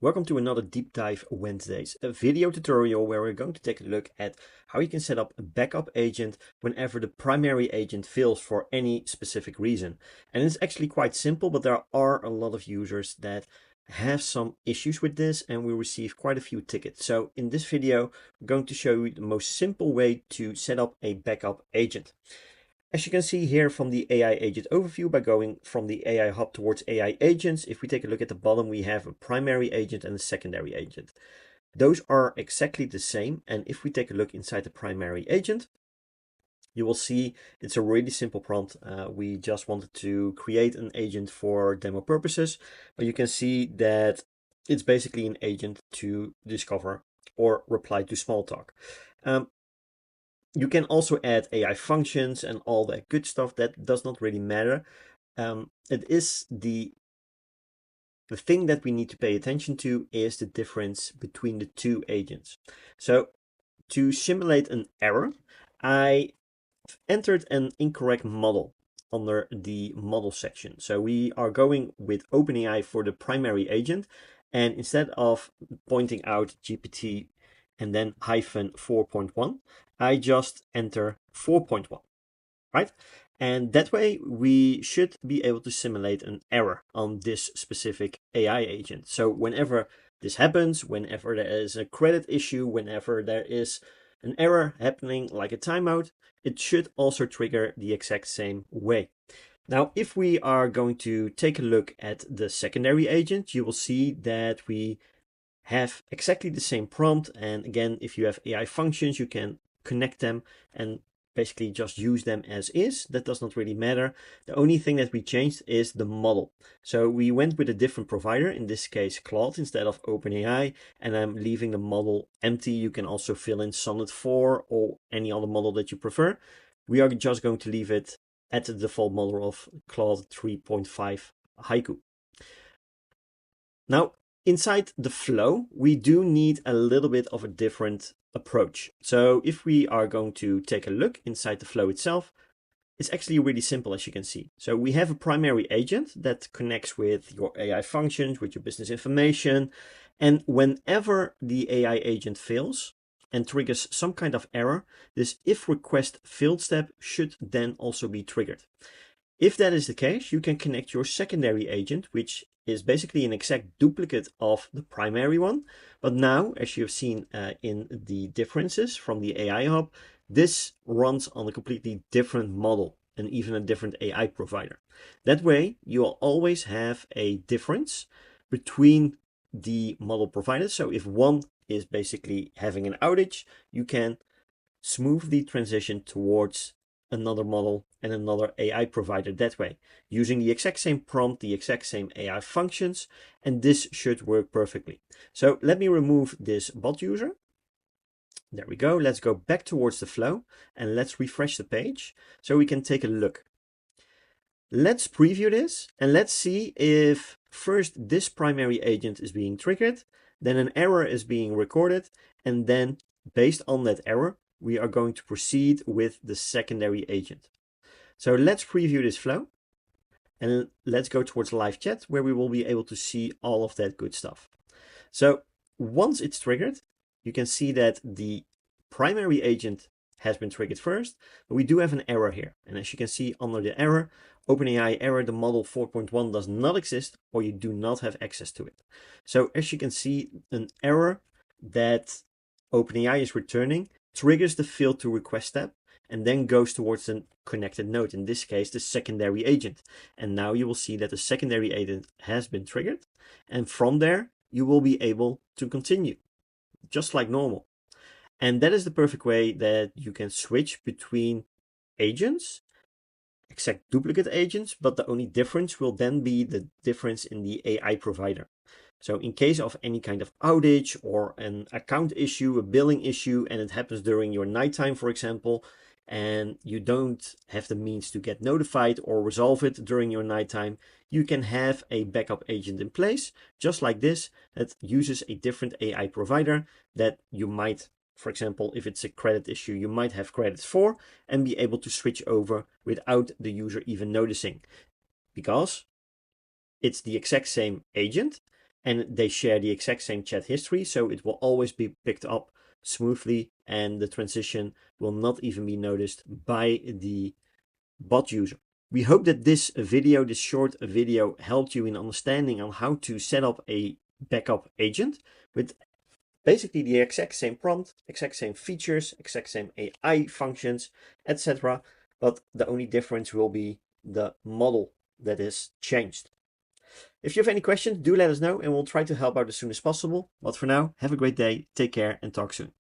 Welcome to another Deep Dive Wednesdays, a video tutorial where we're going to take a look at how you can set up a backup agent whenever the primary agent fails for any specific reason. And it's actually quite simple, but there are a lot of users that have some issues with this and we receive quite a few tickets. So in this video, we're going to show you the most simple way to set up a backup agent. As you can see here from the AI agent overview, by going from the AI hub towards AI agents, if we take a look at the bottom, we have a primary agent and a secondary agent. Those are exactly the same. And if we take a look inside the primary agent, you will see it's a really simple prompt. We just wanted to create an agent for demo purposes, but you can see that it's basically an agent to discover or reply to small talk. You can also add AI functions and all that good stuff. That does not really matter. It is the thing that we need to pay attention to is the difference between the two agents. So to simulate an error, I entered an incorrect model under the model section. So we are going with OpenAI for the primary agent. And instead of pointing out GPT and then -4.1, I just enter 4.1, right? And that way we should be able to simulate an error on this specific AI agent. So whenever this happens, whenever there is a credit issue, whenever there is an error happening like a timeout, it should also trigger the exact same way. Now, if we are going to take a look at the secondary agent, you will see that we have exactly the same prompt. And again, if you have AI functions, you can connect them and basically just use them as is. That does not really matter. The only thing that we changed is the model. So we went with a different provider, in this case Claude instead of OpenAI, and I'm leaving the model empty. You can also fill in Sonnet 4 or any other model that you prefer. We are just going to leave it at the default model of Claude 3.5 Haiku. Now, inside the flow, we do need a little bit of a different approach. So if we are going to take a look inside the flow itself, it's actually really simple, as you can see. So we have a primary agent that connects with your AI functions, with your business information. And whenever the AI agent fails and triggers some kind of error, this if request failed step should then also be triggered. If that is the case, you can connect your secondary agent, which is basically an exact duplicate of the primary one. But now, as you have seen in the differences from the AI hub, this runs on a completely different model and even a different AI provider. That way, you'll always have a difference between the model providers. So if one is basically having an outage, you can smoothly transition towards another model and another AI provider that way, using the exact same prompt, the exact same AI functions, and this should work perfectly. So let me remove this bot user. There we go. Let's go back towards the flow and let's refresh the page so we can take a look. Let's preview this and let's see if first this primary agent is being triggered, then an error is being recorded, and then based on that error, we are going to proceed with the secondary agent. So let's preview this flow and let's go towards live chat where we will be able to see all of that good stuff. So once it's triggered, you can see that the primary agent has been triggered first, but we do have an error here. And as you can see under the error, OpenAI error, the model 4.1 does not exist, or you do not have access to it. So as you can see, an error that OpenAI is returning triggers the fail to request step and then goes towards the connected node, in this case, the secondary agent. And now you will see that the secondary agent has been triggered. And from there, you will be able to continue just like normal. And that is the perfect way that you can switch between agents, exact duplicate agents, but the only difference will then be the difference in the AI provider. So in case of any kind of outage or an account issue, a billing issue, and it happens during your nighttime, for example, and you don't have the means to get notified or resolve it during your nighttime, you can have a backup agent in place, just like this, that uses a different AI provider that you might, for example, if it's a credit issue, you might have credits for and be able to switch over without the user even noticing, because it's the exact same agent and they share the exact same chat history, so it will always be picked up smoothly and the transition will not even be noticed by the bot user. We hope that this short video helped you in understanding on how to set up a backup agent with basically the exact same prompt, exact same features, exact same AI functions, etc. But the only difference will be the model that is changed. If you have any questions, do let us know and we'll try to help out as soon as possible. But for now, have a great day, take care, and talk soon.